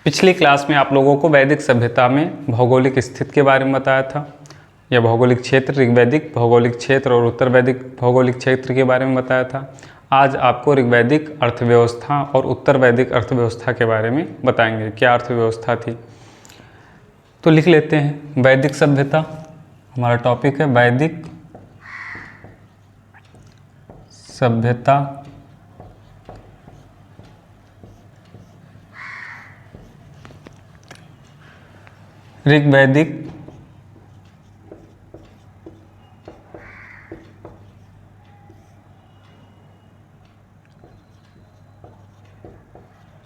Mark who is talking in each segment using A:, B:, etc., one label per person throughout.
A: पिछली क्लास में आप लोगों को वैदिक सभ्यता में भौगोलिक स्थिति के बारे में बताया था, या भौगोलिक क्षेत्र, ऋग्वैदिक भौगोलिक क्षेत्र और उत्तर वैदिक भौगोलिक क्षेत्र के बारे में बताया था। आज आपको ऋग्वैदिक अर्थव्यवस्था और उत्तर वैदिक अर्थव्यवस्था के बारे में बताएंगे, क्या अर्थव्यवस्था थी। तो लिख लेते हैं, वैदिक सभ्यता हमारा टॉपिक है। वैदिक सभ्यता ऋग्वैदिक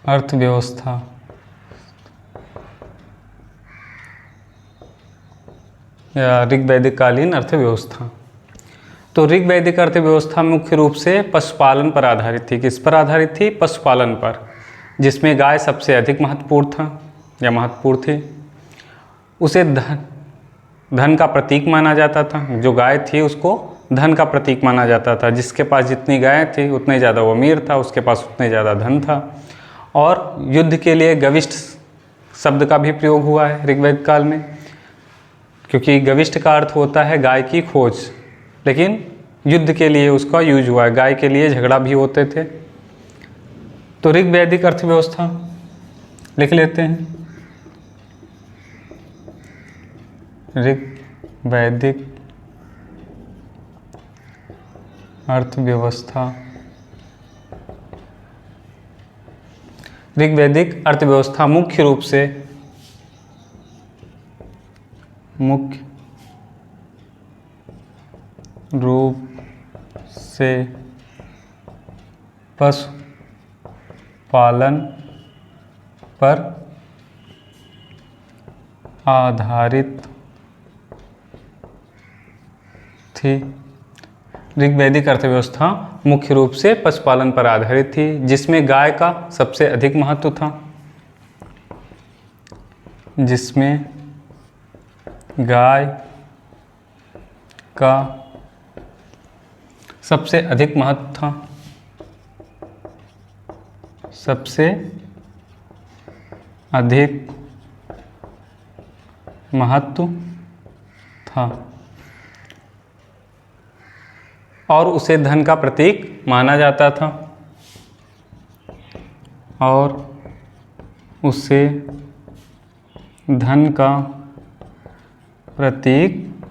A: अर्थव्यवस्था या ऋग्वैदिक कालीन अर्थव्यवस्था। तो ऋग्वैदिक अर्थव्यवस्था मुख्य रूप से पशुपालन पर आधारित थी। किस पर आधारित थी? पशुपालन पर, जिसमें गाय सबसे अधिक महत्वपूर्ण था या महत्वपूर्ण थी। उसे धन का प्रतीक माना जाता था। जो गाय थी उसको धन का प्रतीक माना जाता था। जिसके पास जितनी गायें थी उतने ज़्यादा वो अमीर था, उसके पास उतने ज़्यादा धन था। और युद्ध के लिए गविष्ठ शब्द का भी प्रयोग हुआ है ऋग्वेद काल में, क्योंकि गविष्ठ का अर्थ होता है गाय की खोज, लेकिन युद्ध के लिए उसका यूज हुआ है। गाय के लिए झगड़ा भी होते थे। तो ऋग्वैदिक अर्थव्यवस्था लिख लेते हैं। ऋग्वैदिक अर्थव्यवस्था। ऋग्वैदिक अर्थव्यवस्था मुख्य रूप से पशुपालन पर आधारित थी। ऋग्वैदिक अर्थव्यवस्था मुख्य रूप से पशुपालन पर आधारित थी, जिसमें गाय का सबसे अधिक महत्व था। जिसमें गाय का सबसे अधिक महत्व था। सबसे अधिक महत्व था और उसे धन का प्रतीक माना जाता था। और उसे धन का प्रतीक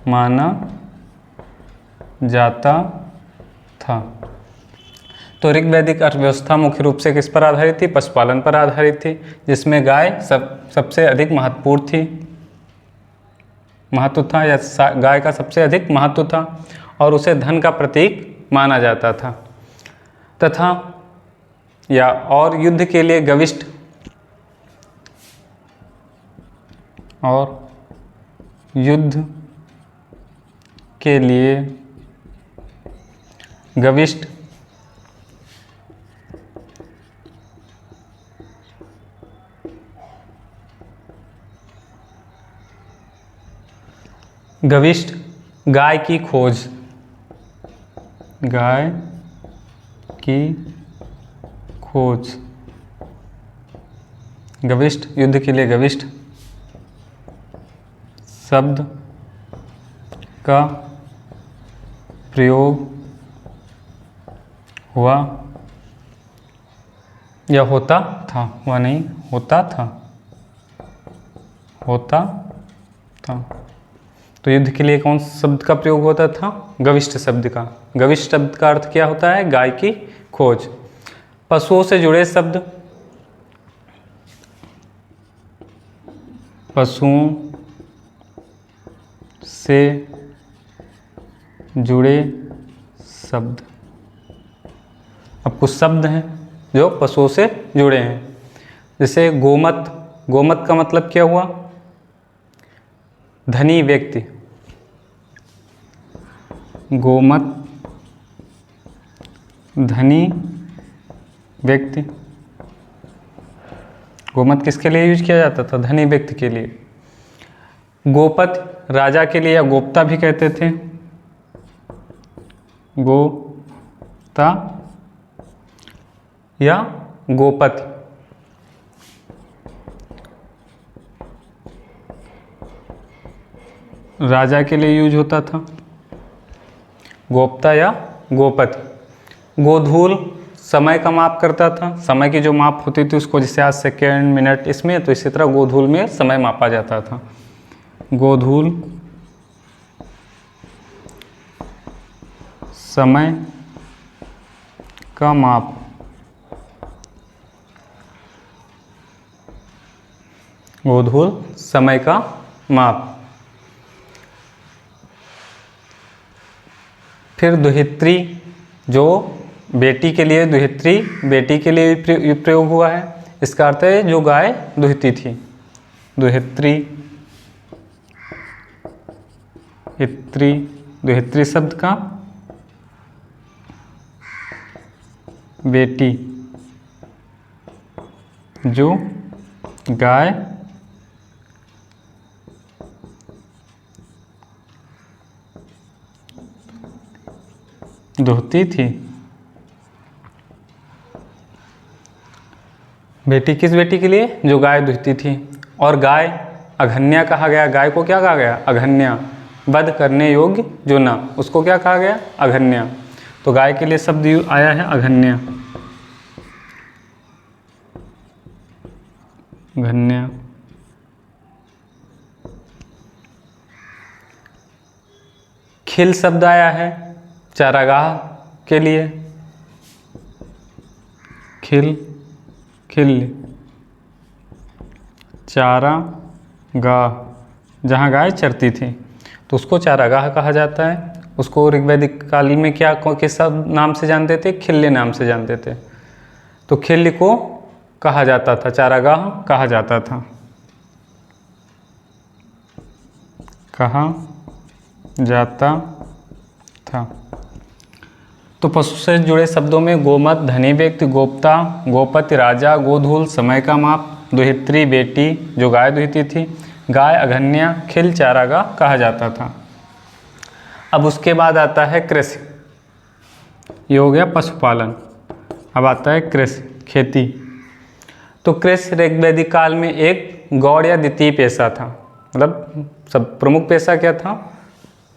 A: माना जाता था। तो ऋग्वैदिक अर्थव्यवस्था मुख्य रूप से किस पर आधारित थी? पशुपालन पर आधारित थी, जिसमें गाय सबसे अधिक महत्वपूर्ण थी, महत्व था, या गाय का सबसे अधिक महत्व था और उसे धन का प्रतीक माना जाता था। तथा या और युद्ध के लिए गविष्ठ गविष्ठ गाय की खोज, गाय की खोज, गविष्ठ, युद्ध के लिए गविष्ठ शब्द का प्रयोग हुआ या होता था। हुआ नहीं, होता था, होता था। तो युद्ध के लिए कौन शब्द का प्रयोग होता था? गविष्ठ शब्द का। गविष्ठ शब्द का अर्थ क्या होता है? गाय की खोज। पशुओं से जुड़े शब्द, पशुओं से जुड़े शब्द। अब कुछ शब्द हैं जो पशुओं से जुड़े हैं, जैसे गोमत। गोमत का मतलब क्या हुआ? धनी व्यक्ति। गोमत, धनी व्यक्ति। गोमत किसके लिए यूज किया जाता था? धनी व्यक्ति के लिए। गोपत राजा के लिए या गोप्ता भी कहते थे। गोप्ता या गोपति। राजा के लिए यूज होता था, गोप्ता या गोपति। गोधूल समय का माप करता था, समय की जो माप होती थी उसको, जैसे आज सेकेंड मिनट इसमें, तो इसी तरह गोधूल में समय मापा जाता था। गोधूल समय का माप। गोधूल समय का माप। फिर दुहित्री, जो बेटी के लिए, दुहित्री बेटी के लिए प्रयोग हुआ है। इसका अर्थ है जो गाय दुहती थी। दुहित्री, इत्री, दुहित्री शब्द का बेटी, जो गाय दुहती थी। बेटी किस बेटी के लिए? जो गाय दुहती थी। और गाय अघन्या कहा गया। गाय को क्या कहा गया? अघन्या। वध करने योग्य जो ना, उसको क्या कहा गया? अघन्या। तो गाय के लिए शब्द आया है अघन्या। घन्या। खिल शब्द आया है चारागाह के लिए। खिल, खिल, चारागाह, जहाँ गाय चरती थी तो उसको चारागाह कहा जाता है। उसको ऋग्वैदिक काली में क्या, किस नाम से जानते थे? खिल्य नाम से जानते थे। तो खिल्य को कहा जाता था, चारागाह कहा जाता था। कहा जाता था। तो पशु से जुड़े शब्दों में गोमत, धनी व्यक्ति, गोप्ता, गोपति, राजा, गोधूल समय का माप, दुहित्री बेटी जो गाय दुहती थी, गाय अघन्या, खिल चारागाह कहा जाता था। अब उसके बाद आता है कृषि। ये हो गया पशुपालन। अब आता है कृषि, खेती। तो कृषि ऋग्वैदिक काल में एक गौड़ या द्वितीय पेशा था। मतलब सब प्रमुख पेशा क्या था?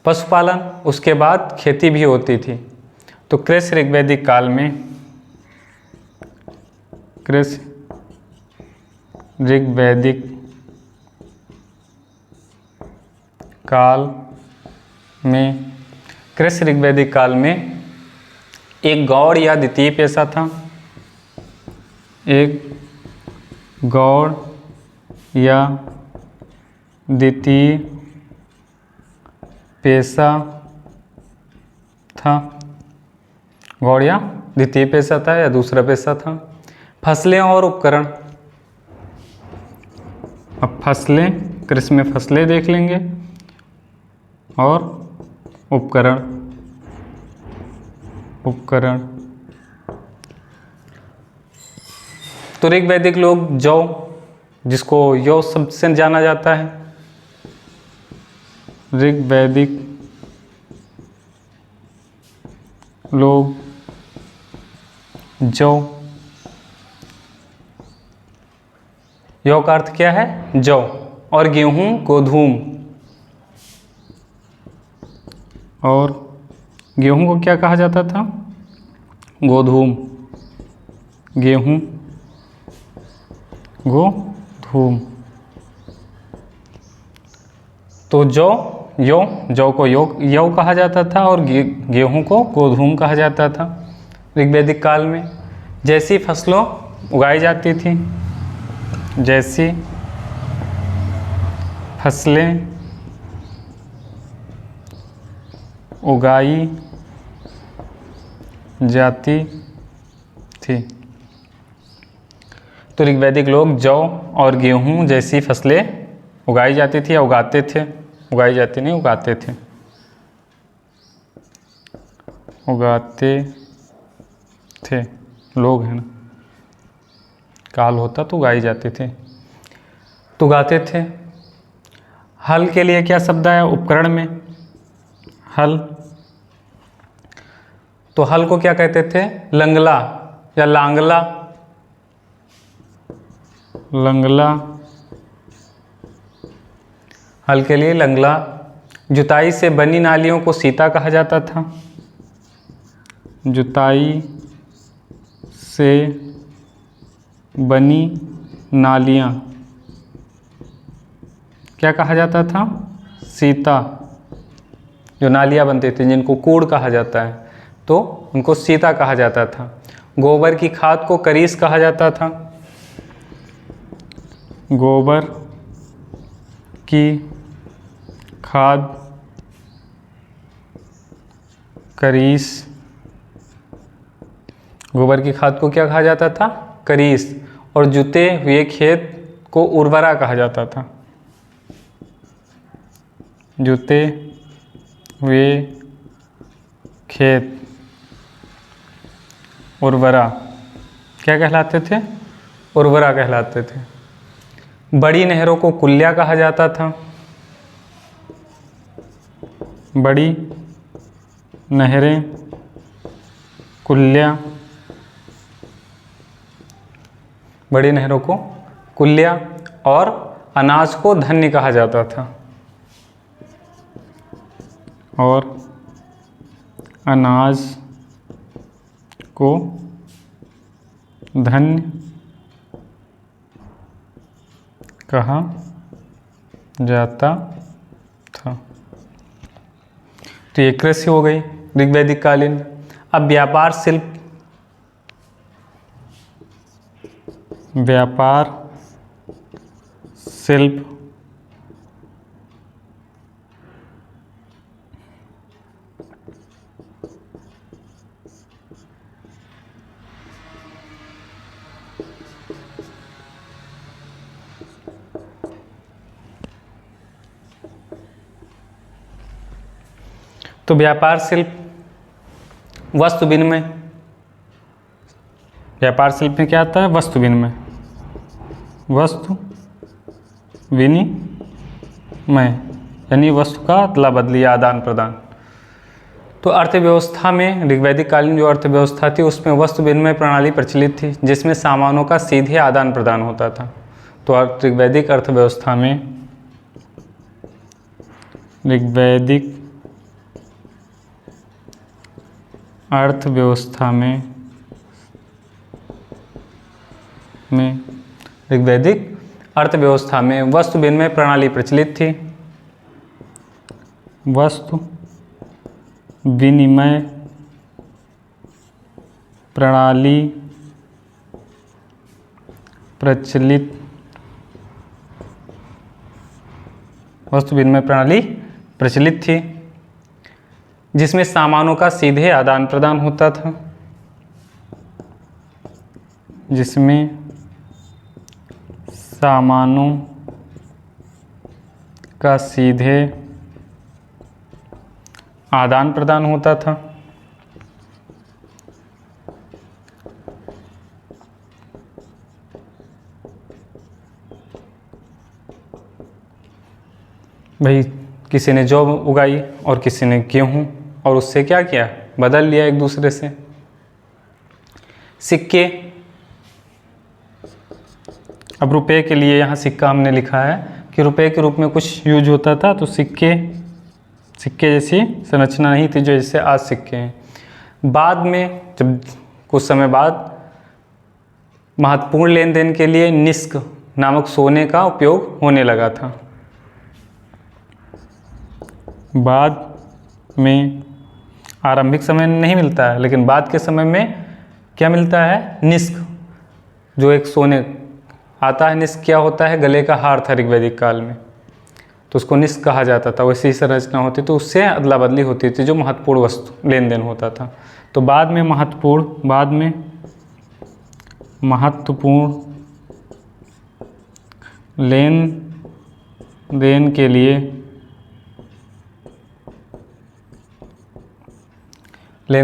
A: पशुपालन। उसके बाद खेती भी होती थी। तो कृषि ऋग्वैदिक काल में, कृषि ऋग्वैदिक काल में, कृषि ऋग्वैदिक काल में एक गौड़ या द्वितीय पेशा था। एक गौड़ या द्वितीय पेशा था। गौड़ या द्वितीय पेशा था या दूसरा पेशा था। फसलें और उपकरण। अब फसलें, कृषि में फसलें देख लेंगे और उपकरण। उपकरण तो ऋग्वैदिक लोग जौ, जिसको यौ शब्द से जाना जाता है, ऋग्वैदिक लोग जौ, यौ का अर्थ क्या है? जौ। और गेहूं गोधूम। और गेहूं को क्या कहा जाता था? गोधूम। गेहूं, गोधूम। तो जौ, जौ को यौ कहा जाता था और गेहूं को गोधूम कहा जाता था ऋग्वैदिक काल में। जैसी फसलों उगाई जाती थी, जैसी फसलें उगाई जाती थी, तो ऋग्वैदिक लोग जौ और गेहूं जैसी फसलें उगाई जाती थी या उगाते थे। उगाई जाती नहीं, उगाते थे। उगाते थे लोग, है ना, काल होता तो उगाई जाती थी, तो उगाते थे। हल के लिए क्या शब्द आया उपकरण में? हल। तो हल को क्या कहते थे? लंगला या लांगला। लंगला। हल के लिए लंगला जुताई से बनी नालियों को सीता कहा जाता था। जुताई से बनी नालियाँ क्या कहा जाता था? सीता। जो नालियाँ बनती थी जिनको कूड़ कहा जाता है, तो उनको सीता कहा जाता था। गोबर की खाद को करीस कहा जाता था। गोबर की खाद करीस। गोबर की खाद को क्या कहा जाता था? करीस। और जुते हुए खेत को उर्वरा कहा जाता था। जुते हुए खेत उर्वरा क्या कहलाते थे? उर्वरा कहलाते थे। बड़ी नहरों को कुल्या कहा जाता था। बड़ी नहरें कुल्या। बड़ी नहरों को कुल्या। और अनाज को धन्य कहा जाता था। और अनाज को धन्य कहा जाता था। तो ये कृषि हो गई ऋग्वैदिक कालीन। अब व्यापार शिल्प। व्यापार शिल्प तो व्यापार शिल्प वस्तु विनिमय। व्यापार शिल्प में क्या आता है? वस्तु विनिमय। वस्तु विनिमय यानी वस्तु का अदला बदली, आदान प्रदान। तो अर्थव्यवस्था में ऋग्वैदिक कालीन जो अर्थव्यवस्था थी उसमें वस्तु विनिमय प्रणाली प्रचलित थी, जिसमें सामानों का सीधे आदान प्रदान होता था। तो ऋग्वैदिक अर्थव्यवस्था में ऋग्वैदिक अर्थव्यवस्था में ऋग्वैदिक अर्थव्यवस्था में वस्तु विनिमय प्रणाली प्रचलित थी। वस्तु विनिमय प्रणाली प्रचलित। वस्तु विनिमय प्रणाली प्रचलित थी जिसमें सामानों का सीधे आदान प्रदान होता था। जिसमें सामानों का सीधे आदान प्रदान होता था। भाई किसी ने जौ उगाई और किसी ने गेहूँ, और उससे क्या किया? बदल लिया एक दूसरे से। सिक्के। अब रुपए के लिए यहाँ सिक्का हमने लिखा है कि रुपए के रूप में कुछ यूज होता था, तो सिक्के जैसी संरचना नहीं थी जो जैसे आज सिक्के हैं। बाद में जब कुछ समय बाद महत्वपूर्ण लेन देन के लिए निष्क नामक सोने का उपयोग होने लगा था। बाद में आरंभिक समय में नहीं मिलता है, लेकिन बाद के समय में क्या मिलता है? निष्क, जो एक सोने आता है। निष्क क्या होता है? गले का हार था ऋग्वैदिक काल में, तो उसको निष्क कहा जाता था। वैसी ही संरचना होती, तो उससे अदला बदली होती थी जो महत्वपूर्ण वस्तु लेन देन होता था। तो बाद में महत्वपूर्ण लेन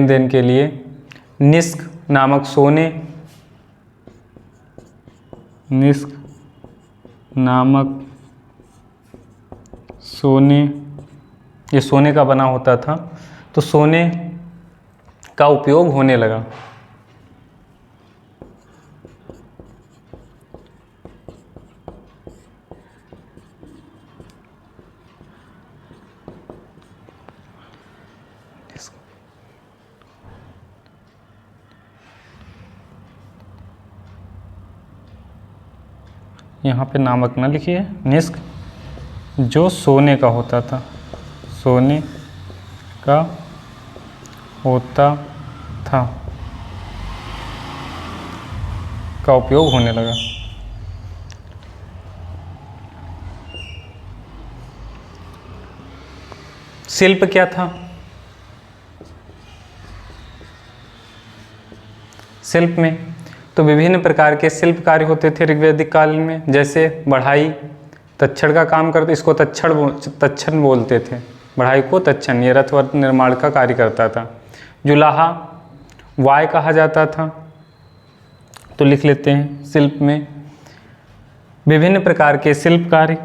A: देन के लिए निष्क नामक सोने ये सोने का बना होता था, तो सोने का उपयोग होने लगा। यहाँ पे नामक न लिखिए, निष्क जो सोने का होता था, सोने का होता था का उपयोग होने लगा। शिल्प क्या था? शिल्प में तो विभिन्न प्रकार के शिल्प कार्य होते थे ऋग्वैदिक काल में, जैसे बढ़ाई, तक्षण का काम करते, इसको तक्षण बोलते थे, बढ़ाई को तक्षण, ये रथ वर्थ निर्माण का कार्य करता था। जुलाहा वाय कहा जाता था, तो लिख लेते हैं शिल्प में विभिन्न प्रकार के शिल्प कार्य।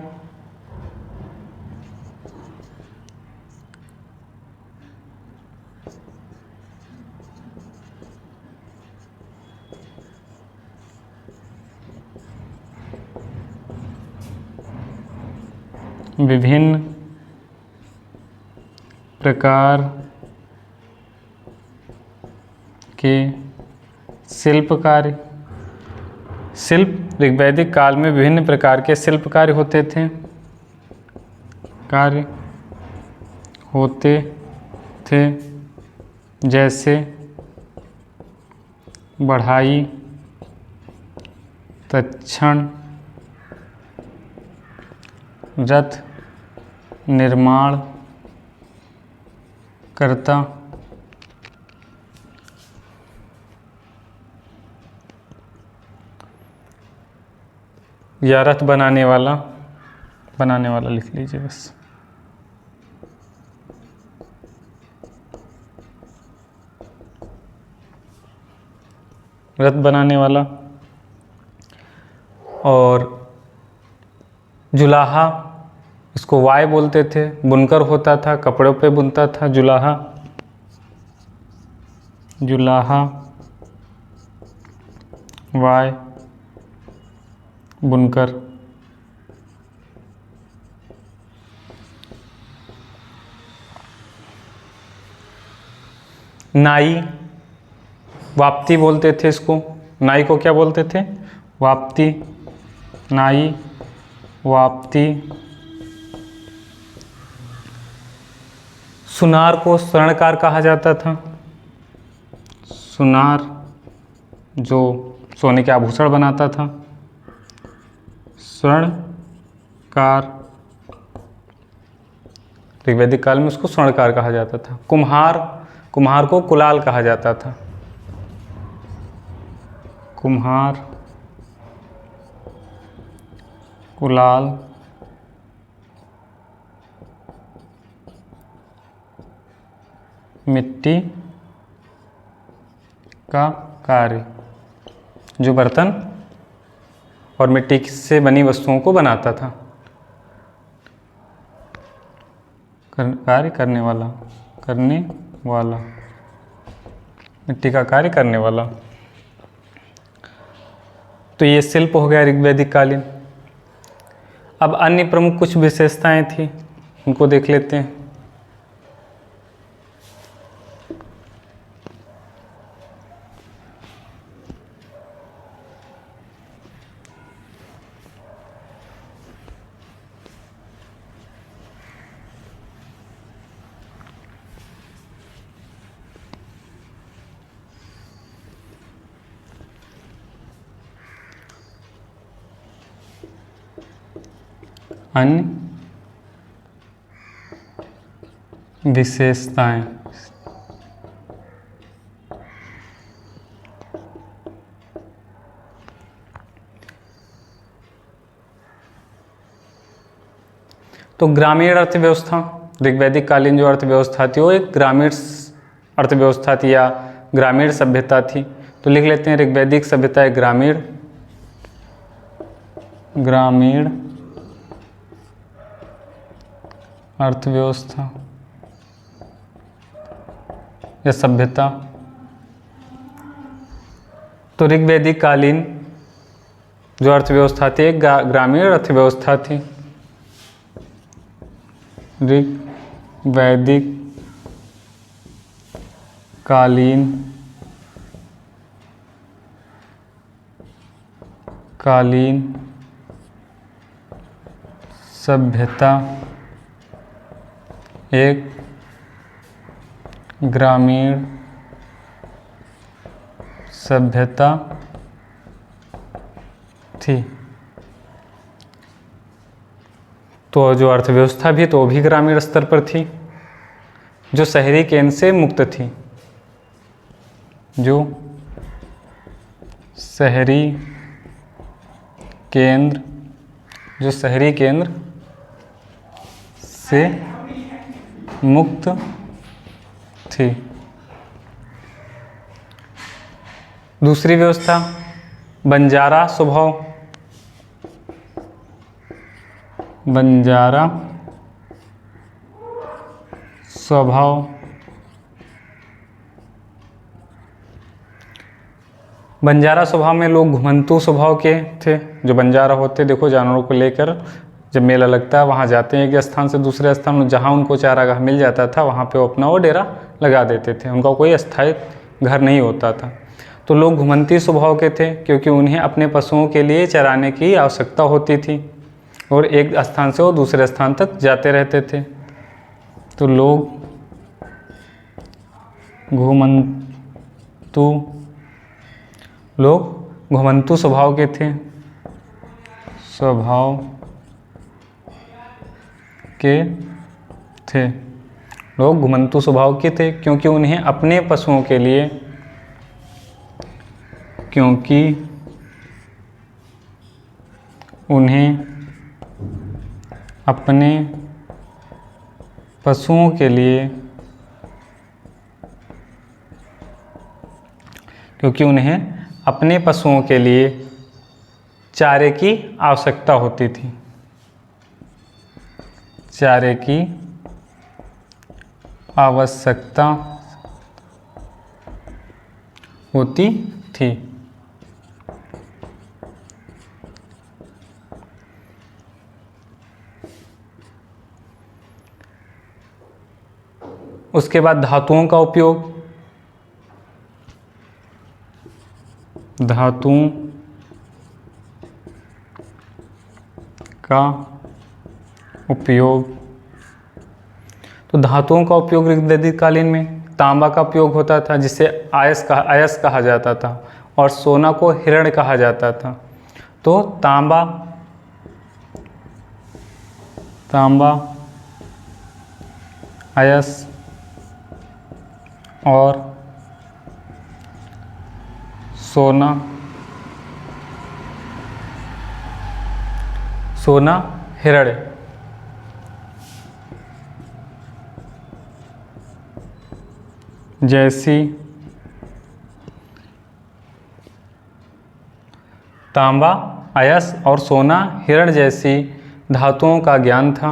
A: विभिन्न प्रकार के शिल्प कार्य। शिल्प ऋग्वैदिक काल में विभिन्न प्रकार के शिल्प कार्य होते थे, जैसे बढ़ाई, तक्षण, रथ निर्माण करता, या रथ बनाने वाला लिख लीजिए बस। रथ बनाने वाला। और जुलाहा, इसको वाय बोलते थे, बुनकर होता था, कपड़ों पे बुनता था जुलाहा, वाय बुनकर। नाई, वाप्ती बोलते थे इसको, नाई को क्या बोलते थे? वाप्ती, नाई, वाप्ती। सुनार को स्वर्णकार कहा जाता था, सुनार जो सोने के आभूषण बनाता था, स्वर्णकार, ऋग्वैदिक काल में उसको स्वर्णकार कहा जाता था। कुम्हार को कुलाल कहा जाता था, कुम्हार, कुलाल। मिट्टी का कार्य, जो बर्तन और मिट्टी से बनी वस्तुओं को बनाता था, कार्य करने वाला, मिट्टी का कार्य करने वाला। तो ये शिल्प हो गया ऋग्वैदिक कालीन। अब अन्य प्रमुख कुछ विशेषताएं थी, उनको देख लेते हैं। अन्य विशेषताएं, तो ग्रामीण अर्थव्यवस्था, ऋग्वैदिक कालीन जो अर्थव्यवस्था थी वो एक ग्रामीण अर्थव्यवस्था थी या ग्रामीण सभ्यता थी। तो लिख लेते हैं ऋग्वैदिक सभ्यता एक ग्रामीण अर्थव्यवस्था या सभ्यता। तो ऋग्वैदिक कालीन जो अर्थव्यवस्था थी एक ग्रामीण अर्थव्यवस्था थी। ऋग्वैदिक कालीन सभ्यता एक ग्रामीण सभ्यता थी। तो जो अर्थव्यवस्था भी तो वो भी ग्रामीण स्तर पर थी, जो शहरी केंद्र से मुक्त थी, जो शहरी केंद्र से मुक्त थी। दूसरी व्यवस्था बंजारा स्वभाव, बंजारा स्वभाव बंजारा स्वभाव में लोग घुमंतू स्वभाव के थे। जो बंजारा होते, देखो जानवरों को लेकर जब मेला लगता है वहाँ जाते हैं एक स्थान से दूसरे स्थान, जहाँ उनको चारागाह मिल जाता था वहाँ पे वो अपना वो डेरा लगा देते थे, उनका कोई अस्थायी घर नहीं होता था। तो लोग घुमंती स्वभाव के थे क्योंकि उन्हें अपने पशुओं के लिए चराने की आवश्यकता होती थी और एक स्थान से वो दूसरे स्थान तक जाते रहते थे। तो लोग घुमंतू स्वभाव के थे, लोग घुमंतू स्वभाव के थे क्योंकि उन्हें अपने पशुओं के लिए अपने पशुओं के लिए चारे की आवश्यकता होती थी, चारे की आवश्यकता होती थी। उसके बाद धातुओं का उपयोग, धातुओं का उपयोग, तो धातुओं का उपयोग ऋग्वैदिक कालीन में तांबा का उपयोग होता था जिसे अयस कहा जाता था और सोना को हिरण कहा जाता था। तो तांबा अयस और सोना हिरण जैसी तांबा अयस और सोना हिरण जैसी धातुओं का ज्ञान था।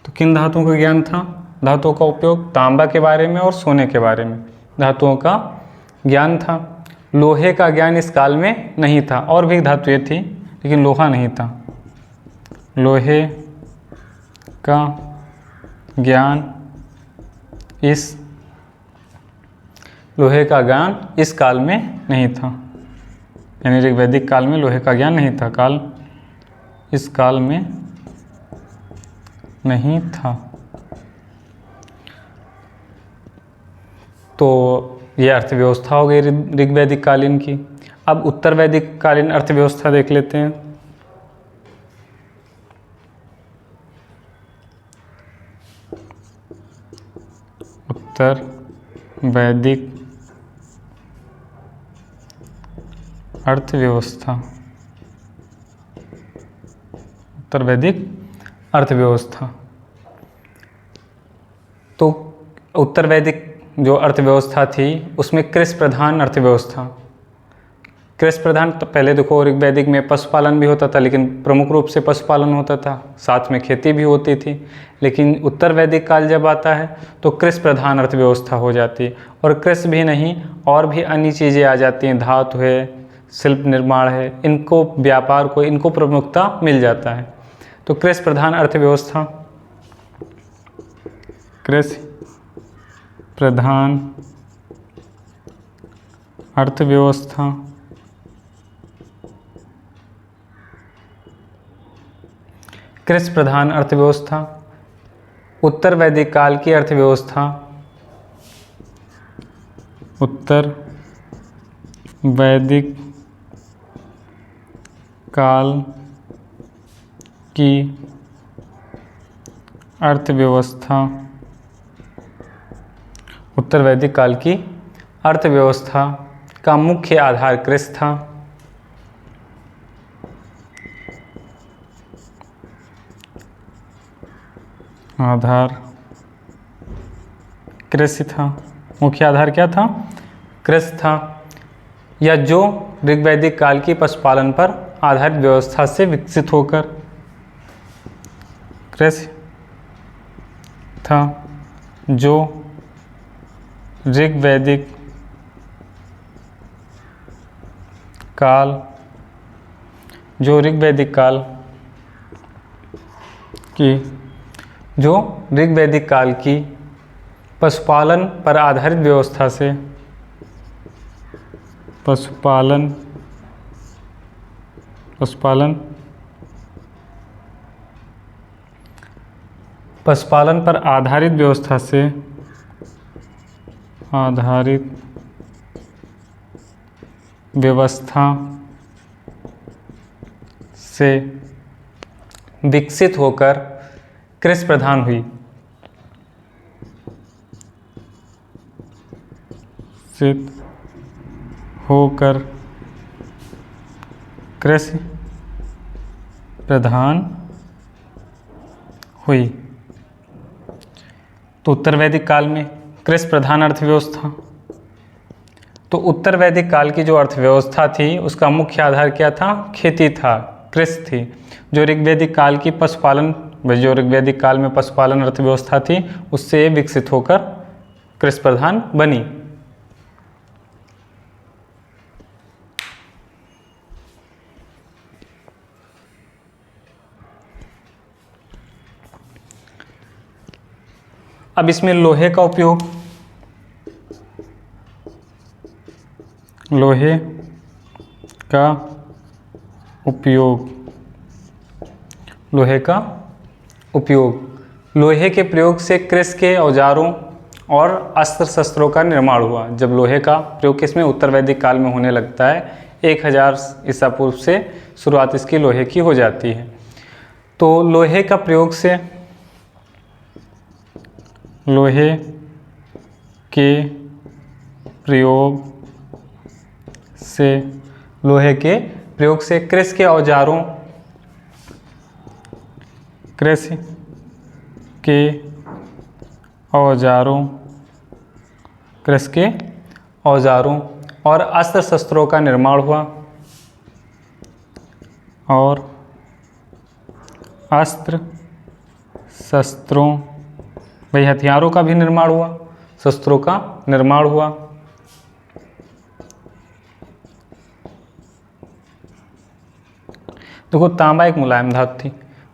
A: तो किन धातुओं का ज्ञान था? धातुओं का उपयोग तांबा के बारे में और सोने के बारे में धातुओं का ज्ञान था। लोहे का ज्ञान इस काल में नहीं था, और भी धातुएं थी लेकिन लोहा नहीं था। लोहे का ज्ञान इस काल में नहीं था, यानी ऋग्वैदिक काल में लोहे का ज्ञान नहीं था, इस काल में नहीं था। तो यह अर्थव्यवस्था हो गई ऋग्वैदिक कालीन की। अब उत्तर वैदिक कालीन अर्थव्यवस्था देख लेते हैं। उत्तर वैदिक अर्थव्यवस्था, उत्तर वैदिक अर्थव्यवस्था। तो उत्तर वैदिक जो अर्थव्यवस्था थी उसमें कृषि प्रधान अर्थव्यवस्था, कृषि प्रधान। तो पहले देखो ऋग्वैदिक में पशुपालन भी होता था, लेकिन प्रमुख रूप से पशुपालन होता था, साथ में खेती भी होती थी। लेकिन उत्तर वैदिक काल जब आता है तो कृषि प्रधान अर्थव्यवस्था हो जाती है, और कृषि भी नहीं और भी अन्य चीज़ें आ जाती हैं, धातु है, शिल्प निर्माण है, इनको व्यापार को इनको प्रमुखता मिल जाता है। तो कृषि प्रधान अर्थव्यवस्था, कृषि प्रधान अर्थव्यवस्था कृषि प्रधान अर्थव्यवस्था, उत्तर वैदिक काल की अर्थव्यवस्था, उत्तर वैदिक काल की अर्थव्यवस्था, उत्तर वैदिक काल की अर्थव्यवस्था का मुख्य आधार कृषि था। आधार कृषि था। मुख्य आधार क्या था? कृषि था, या जो ऋग्वैदिक काल की पशुपालन पर आधारित व्यवस्था से विकसित होकर कृषि था, जो ऋग्वैदिक काल की पशुपालन पर आधारित व्यवस्था से पशुपालन पर आधारित व्यवस्था से विकसित होकर कृषि प्रधान हुई। कृषि प्रधान हुई। तो उत्तर वैदिक काल में कृषि प्रधान अर्थव्यवस्था, तो उत्तर वैदिक काल की जो अर्थव्यवस्था थी उसका मुख्य आधार क्या था? खेती था, कृषि थी। जो ऋग्वैदिक काल में पशुपालन अर्थव्यवस्था थी उससे विकसित होकर कृषि प्रधान बनी। अब इसमें लोहे का उपयोग, लोहे के प्रयोग से कृषि के औजारों और अस्त्र शस्त्रों का निर्माण हुआ। जब लोहे का प्रयोग किसमें? उत्तर वैदिक काल में होने लगता है। 1000 ईसा पूर्व से शुरुआत इसकी लोहे की हो जाती है। तो लोहे के प्रयोग से कृषि के औजारों और अस्त्र शस्त्रों का निर्माण हुआ, और अस्त्र शस्त्रों भाई हथियारों का भी निर्माण हुआ, शस्त्रों का निर्माण हुआ। देखो, तांबा एक मुलायम धातु थी,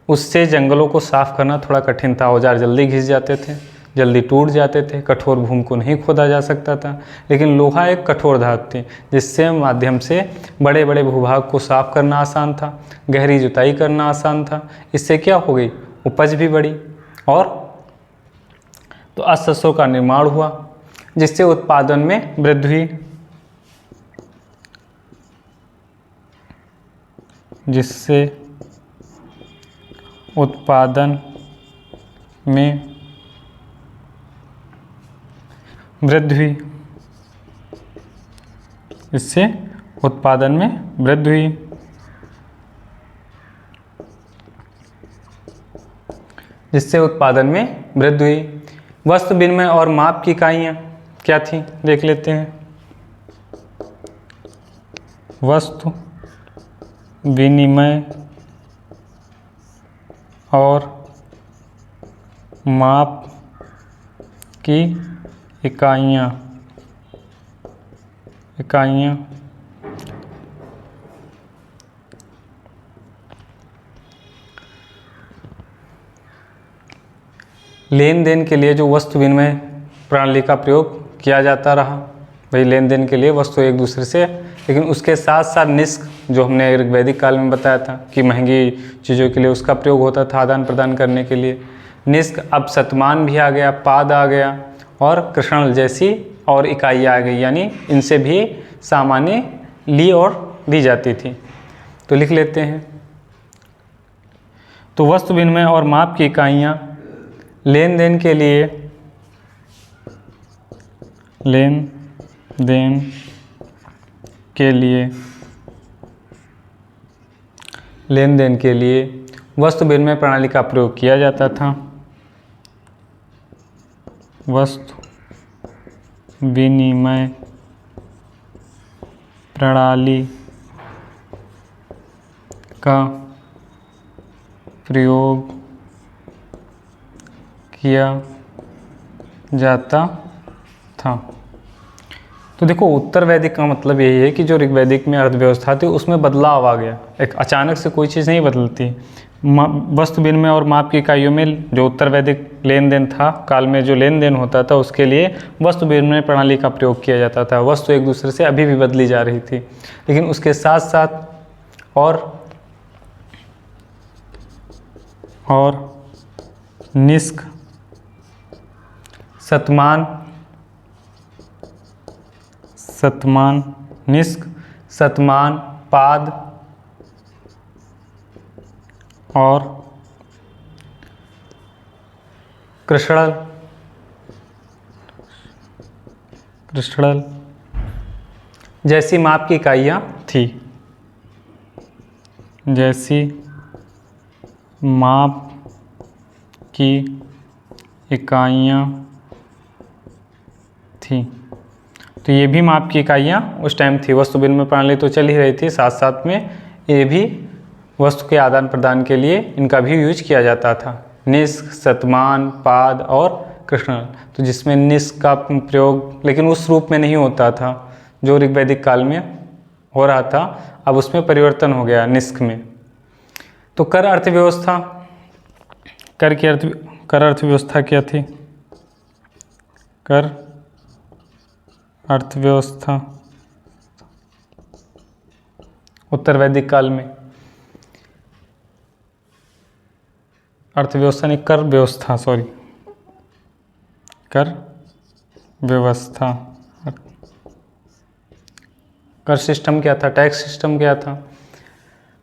A: उससे जंगलों को साफ करना थोड़ा कठिन था। औजार जल्दी घिस जाते थे, जल्दी टूट जाते थे, कठोर भूमि को नहीं खोदा जा सकता था। लेकिन लोहा एक कठोर धातु थी जिससे माध्यम से बड़े बड़े भूभाग को साफ करना आसान था, गहरी जुताई करना आसान था। इससे क्या हो गई? उपज भी बढ़ी, और तो अस्त्र का निर्माण हुआ जिससे उत्पादन में वृद्धि हुई, जिससे उत्पादन में वृद्धि हुई, इससे उत्पादन में वृद्धि हुई। जिससे उत्पादन में वृद्धि हुई। वस्तु विनिमय और माप की इकाइयाँ क्या थी? देख लेते हैं। वस्तु विनिमय और माप की इकाइयाँ लेन देन के लिए जो वस्तु विनिमय प्रणाली का प्रयोग किया जाता रहा, भाई लेन देन के लिए वस्तु एक दूसरे से, लेकिन उसके साथ साथ निष्क जो हमने ऋग्वैदिक काल में बताया था कि महंगी चीज़ों के लिए उसका प्रयोग होता था आदान प्रदान करने के लिए। निष्क अब शतमान भी आ गया, पाद आ गया और कृष्ण जैसी और इकाइयाँ आ गई, यानी इनसे भी सामान्य ली और दी जाती थी। तो लिख लेते हैं। तो वस्तु विनिमय और माप की इकाइयाँ लेन देन के लिए, लेन देन के लिए, लेन देन के लिए वस्तु विनिमय प्रणाली का प्रयोग किया जाता था। वस्तु विनिमय प्रणाली का प्रयोग किया जाता था। तो देखो उत्तर वैदिक का मतलब यही है कि जो ऋग्वैदिक में अर्थव्यवस्था थी उसमें बदलाव आ गया। एक अचानक से कोई चीज़ नहीं बदलती। वस्तु विनिमय और माप की इकाइयों में जो उत्तर वैदिक लेन देन था, काल में जो लेन देन होता था उसके लिए वस्तु विनिमय प्रणाली का प्रयोग किया जाता था। वस्तु एक दूसरे से अभी भी बदली जा रही थी, लेकिन उसके साथ साथ और निष्क, शतमान, निष्क, शतमान, पाद और कृष्णल जैसी माप की इकाइयाँ थी। जैसी माप की इकाइयाँ थी। तो ये भी माप की इकाइयाँ उस टाइम थी। वस्तु विनिमय प्रणाली तो चल ही रही थी, साथ साथ में ये भी वस्तु के आदान प्रदान के लिए इनका भी यूज किया जाता था। निष्क, शतमान, पाद और कृष्णल। तो जिसमें निष्क का प्रयोग लेकिन उस रूप में नहीं होता था जो ऋग्वैदिक काल में हो रहा था, अब उसमें परिवर्तन हो गया निष्क में। तो कर अर्थव्यवस्था, कर अर्थव्यवस्था क्या थी? कर अर्थव्यवस्था उत्तर वैदिक काल में, अर्थव्यवस्था नहीं, कर व्यवस्था, सॉरी, कर व्यवस्था। कर सिस्टम क्या था? टैक्स सिस्टम क्या था?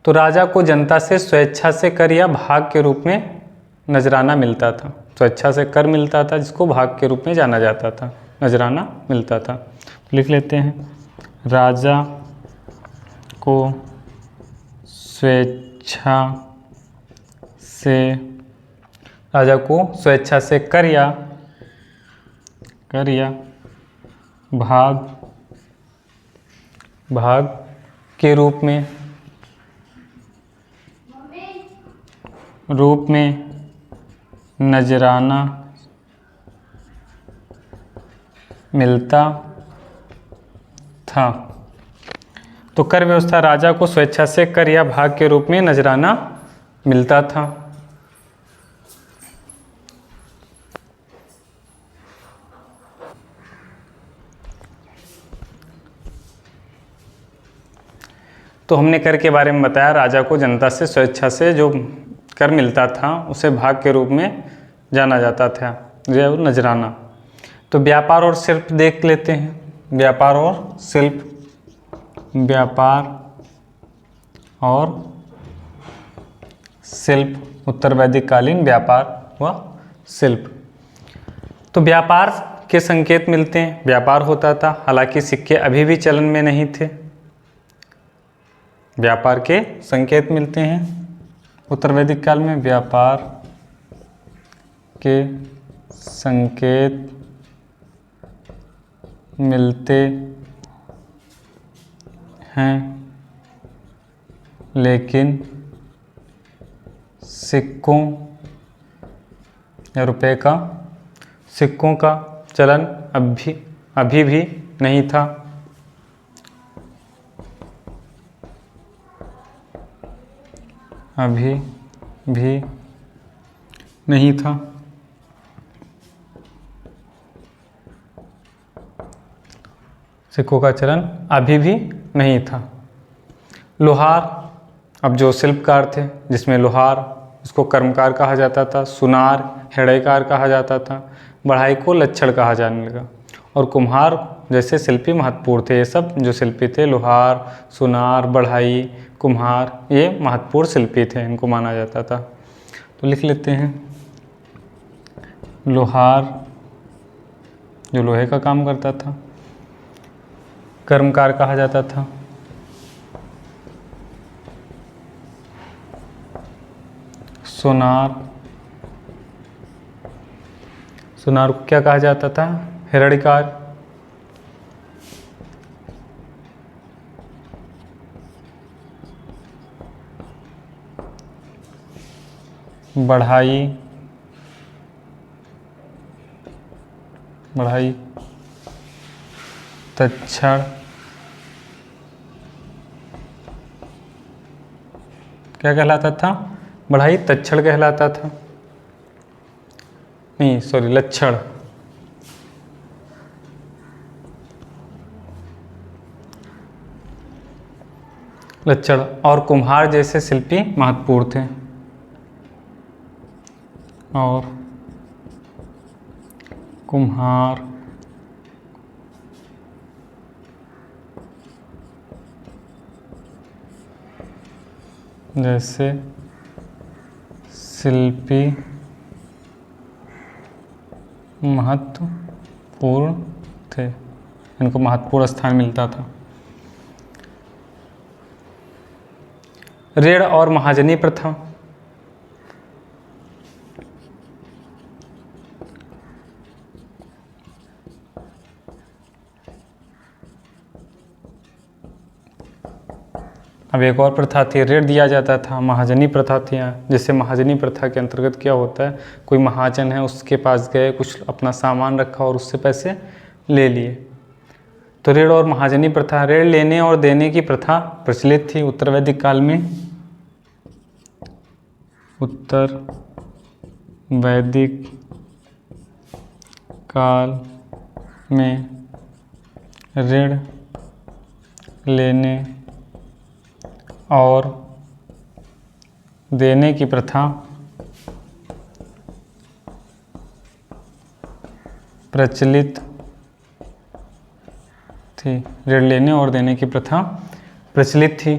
A: तो राजा को जनता से स्वेच्छा से कर या भाग के रूप में नजराना मिलता था। स्वेच्छा से कर मिलता था जिसको भाग के रूप में जाना जाता था, नजराना मिलता था। लिख लेते हैं, राजा को स्वेच्छा से कर या भाग के रूप में नजराना मिलता था। तो कर व्यवस्था, राजा को स्वेच्छा से कर या भाग के रूप में नजराना मिलता था। तो हमने कर के बारे में बताया, राजा को जनता से स्वेच्छा से जो कर मिलता था उसे भाग के रूप में जाना जाता था, जो नजराना। तो व्यापार और शिल्प देख लेते हैं। व्यापार और शिल्प, उत्तर वैदिक कालीन व्यापार व शिल्प। तो व्यापार के संकेत मिलते हैं, व्यापार होता था, हालांकि सिक्के अभी भी चलन में नहीं थे। व्यापार के संकेत मिलते हैं उत्तर वैदिक काल में, व्यापार के संकेत मिलते हैं, लेकिन सिक्कों या रुपए का, सिक्कों का चलन अभी भी नहीं था। अभी भी नहीं था। सिक्कों का चलन अभी भी नहीं था। लोहार, अब जो शिल्पकार थे जिसमें लोहार उसको कर्मकार कहा जाता था, सुनार हेड़ेकार कहा जाता था, बढ़ाई को लच्छड़ कहा जाने लगा, और कुम्हार जैसे शिल्पी महत्वपूर्ण थे। ये सब जो शिल्पी थे, लोहार, सुनार, बढ़ाई, कुम्हार, ये महत्वपूर्ण शिल्पी थे, इनको माना जाता था। तो लिख लेते हैं, लोहार जो लोहे का काम करता था, कर्मकार कहा जाता था, सुनार, सुनार को क्या कहा जाता था, हिरणकार, बढ़ाई, बढ़ाई तच्छड़, क्या कहलाता था, बढ़ाई तच्छड़ कहलाता था, नहीं सॉरी लच्छड़, लच्छड़, और कुम्हार जैसे शिल्पी महत्वपूर्ण थे। और कुम्हार जैसे शिल्पी महत्वपूर्ण थे, इनको महत्वपूर्ण स्थान मिलता था। ऋण और महाजनी प्रथा, अब एक और प्रथा थी, ऋण दिया जाता था, महाजनी प्रथा थी। जैसे महाजनी प्रथा के अंतर्गत क्या होता है, कोई महाजन है उसके पास गए, कुछ अपना सामान रखा और उससे पैसे ले लिए। तो ऋण और महाजनी प्रथा, ऋण लेने और देने की प्रथा प्रचलित थी उत्तर वैदिक काल में। उत्तर वैदिक काल में ऋण लेने और देने की प्रथा प्रचलित थी। ऋण लेने और देने की प्रथा प्रचलित थी,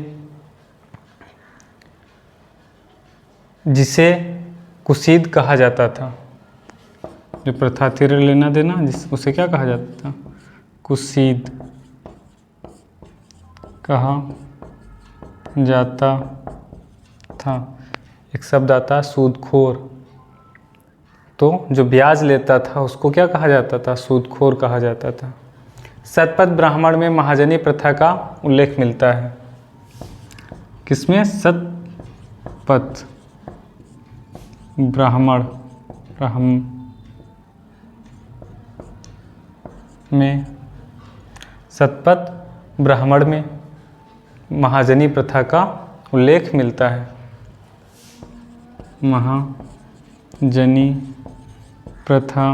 A: जिसे कुसीद कहा जाता था। जो प्रथा थी ऋण लेना देना, उसे क्या कहा जाता था, कुसीद कहा जाता था। एक शब्द आता सूदखोर, तो जो ब्याज लेता था उसको क्या कहा जाता था, सूदखोर कहा जाता था। शतपथ ब्राह्मण में महाजनी प्रथा का उल्लेख मिलता है। किसमें, शतपथ ब्राह्मण में, शतपथ ब्राह्मण में महाजनी प्रथा का उल्लेख मिलता है। महाजनी प्रथा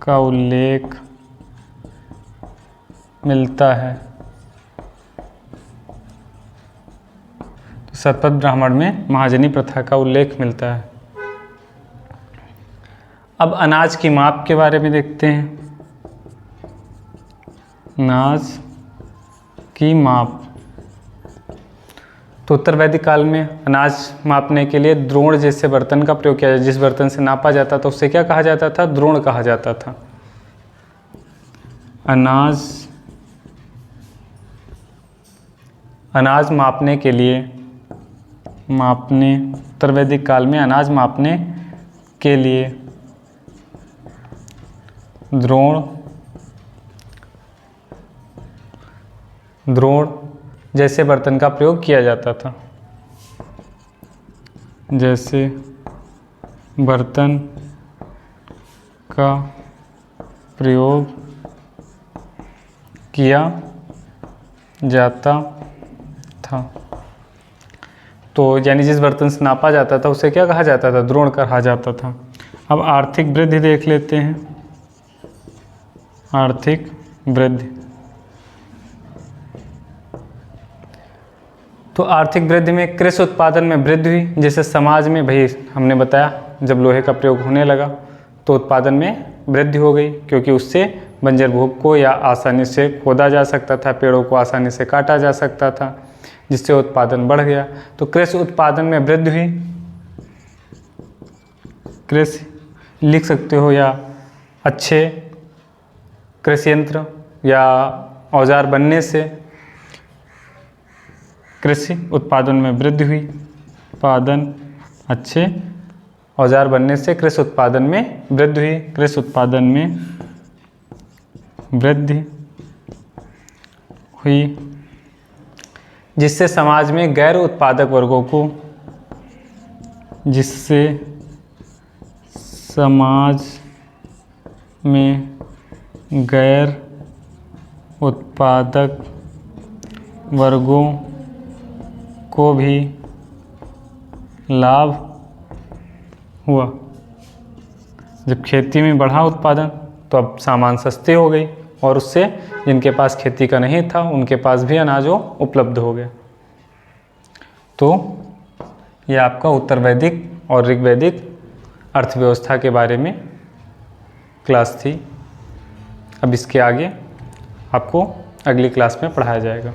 A: का उल्लेख मिलता है। तो शतपथ ब्राह्मण में महाजनी प्रथा का उल्लेख मिलता है। अब अनाज की माप के बारे में देखते हैं। अनाज की माप, तो उत्तर वैदिक काल में अनाज मापने के लिए द्रोण जैसे बर्तन का प्रयोग किया जाता। जिस बर्तन से नापा जाता था उससे क्या कहा जाता था, द्रोण कहा जाता था। अनाज मापने के लिए, उत्तर वैदिक काल में अनाज मापने के लिए द्रोण जैसे बर्तन का प्रयोग किया जाता था। जैसे बर्तन का प्रयोग किया जाता था। तो यानी जिस बर्तन से नापा जाता था उसे क्या कहा जाता था, द्रोण कहा जाता था। अब आर्थिक वृद्धि देख लेते हैं। आर्थिक वृद्धि, तो आर्थिक वृद्धि में कृषि उत्पादन में वृद्धि हुई, जैसे समाज में भाई हमने बताया जब लोहे का प्रयोग होने लगा तो उत्पादन में वृद्धि हो गई, क्योंकि उससे बंजर भूमि को या आसानी से खोदा जा सकता था, पेड़ों को आसानी से काटा जा सकता था, जिससे उत्पादन बढ़ गया। तो कृषि उत्पादन में वृद्धि हुई। कृषि लिख सकते हो, या अच्छे कृषि यंत्र या औजार बनने से कृषि उत्पादन में वृद्धि हुई। उत्पादन अच्छे औजार बनने से कृषि उत्पादन में वृद्धि हुई। कृषि उत्पादन में वृद्धि हुई, जिससे समाज में गैर उत्पादक वर्गों को गैर उत्पादक वर्गों को भी लाभ हुआ। जब खेती में बढ़ा उत्पादन तो अब सामान सस्ते हो गई, और उससे जिनके पास खेती का नहीं था उनके पास भी अनाजों उपलब्ध हो गया। तो ये आपका उत्तर वैदिक और ऋग्वैदिक अर्थव्यवस्था के बारे में क्लास थी। अब इसके आगे आपको अगली क्लास में पढ़ाया जाएगा।